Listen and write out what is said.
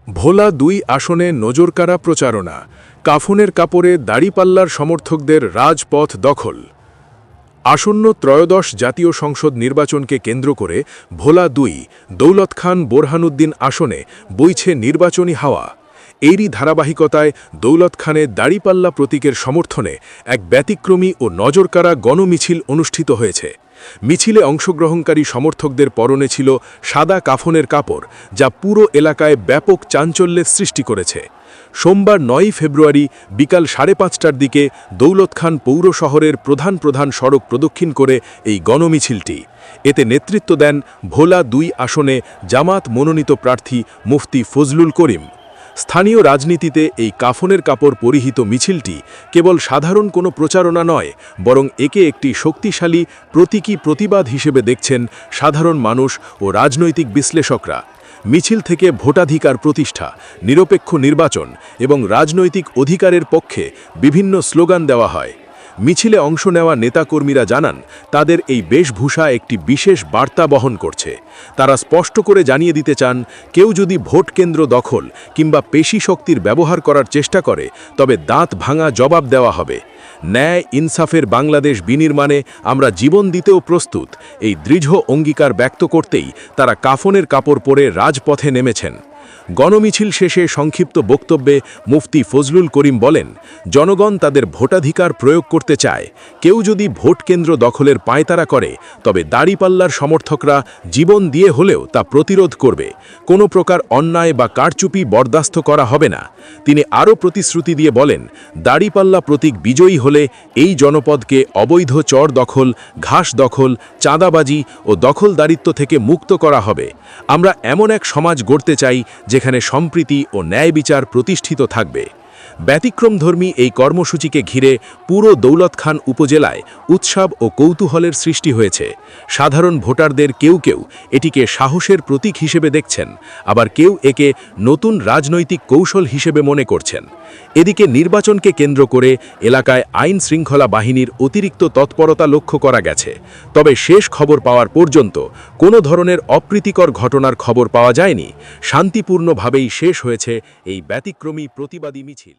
ভোলা ২ আসনে নজরকাড়া প্রচারণা, কাফনের কাপড়ে দাড়িপাল্লার সমর্থকদের রাজপথ দখল। আসন্ন ত্রয়োদশ জাতীয় সংসদ নির্বাচনকে কেন্দ্র করে ভোলা ২ দৌলত খান বোরহানুদ্দিন আসনে বইছে নির্বাচনী হাওয়া। এরই ধারাবাহিকতায় দৌলত খানের দাড়িপাল্লা প্রতীকের সমর্থনে এক ব্যতিক্রমী ও নজরকাড়া গণমিছিল অনুষ্ঠিত হয়েছে। মিছিলে অংশগ্রহণকারী সমর্থকদের পরনে ছিল সাদা কাফনের কাপড়, যা পুরো এলাকায় ব্যাপক চাঞ্চল্যের সৃষ্টি করেছে। সোমবার ৯ ফেব্রুয়ারি বিকাল ৫:৩০টার দিকে দৌলত খান পৌর শহরের প্রধান সড়ক প্রদক্ষিণ করে এই গণমিছিলটি। এতে নেতৃত্ব দেন ভোলা ২ আসনে জামাত মনোনীত প্রার্থী মুফতি ফজলুল করিম। স্থানীয় রাজনীতিতে এই কাফনের কাপড় পরিহিত মিছিলটি কেবল সাধারণ কোনো প্রচারণা নয়, বরং একে একটি শক্তিশালী প্রতীকী প্রতিবাদ হিসেবে দেখছেন সাধারণ মানুষ ও রাজনৈতিক বিশ্লেষকরা। মিছিল থেকে ভোটাধিকার প্রতিষ্ঠা, নিরপেক্ষ নির্বাচন এবং রাজনৈতিক অধিকারের পক্ষে বিভিন্ন স্লোগান দেওয়া হয়। মিছিলে অংশ নেওয়া নেতাকর্মীরা জানান, তাদের এই বেশভূষা একটি বিশেষ বার্তা বহন করছে। তারা স্পষ্ট করে জানিয়ে দিতে চান, কেউ যদি ভোট কেন্দ্র দখল কিংবা পেশি শক্তির ব্যবহার করার চেষ্টা করে, তবে দাঁত ভাঙা জবাব দেওয়া হবে। ন্যায় ইনসাফের বাংলাদেশ বিনির্মাণে আমরা জীবন দিতেও প্রস্তুত, এই দৃঢ় অঙ্গীকার ব্যক্ত করতেই তারা কাফনের কাপড় পরে রাজপথে নেমেছেন। গণমিছিল শেষে সংক্ষিপ্ত বক্তব্যে মুফতি ফজলুল করিম বলেন, জনগণ তাদের ভোটাধিকার প্রয়োগ করতে চায়। কেউ যদি ভোট কেন্দ্র দখলের পায়তারা করে, তবে দাড়িপাল্লার সমর্থকরা জীবন দিয়ে হলেও তা প্রতিরোধ করবে। কোনো প্রকার অন্যায় বা কারচুপি বরদাস্ত করা হবে না। তিনি আরও প্রতিশ্রুতি দিয়ে বলেন, দাড়িপাল্লা প্রতীক বিজয়ী হলে এই জনপদকে অবৈধ চর দখল, ঘাস দখল, চাঁদাবাজি ও দখলদারিত্ব থেকে মুক্ত করা হবে। আমরা এমন এক সমাজ গড়তে চাই যেখানে সম্প্রীতি ও ন্যায় বিচার প্রতিষ্ঠিত থাকবে। ব্যতিক্রমধর্মী এই কর্মসূচিকে ঘিরে পুরো দৌলত খান উপজেলায় উৎসব ও কৌতূহলের সৃষ্টি হয়েছে। সাধারণ ভোটারদের কেউ এটিকে সাহসের প্রতীক হিসেবে দেখছেন, আবার কেউ একে নতুন রাজনৈতিক কৌশল হিসেবে মনে করছেন। এদিকে নির্বাচনকে কেন্দ্র করে এলাকায় আইন শৃঙ্খলা বাহিনীর অতিরিক্ত তৎপরতা লক্ষ্য করা গেছে। তবে শেষ খবর পাওয়ার পর্যন্ত কোনো ধরনের অপ্রীতিকর ঘটনার খবর পাওয়া যায়নি। শান্তিপূর্ণভাবেই শেষ হয়েছে এই ব্যতিক্রমী প্রতিবাদী মিছিল।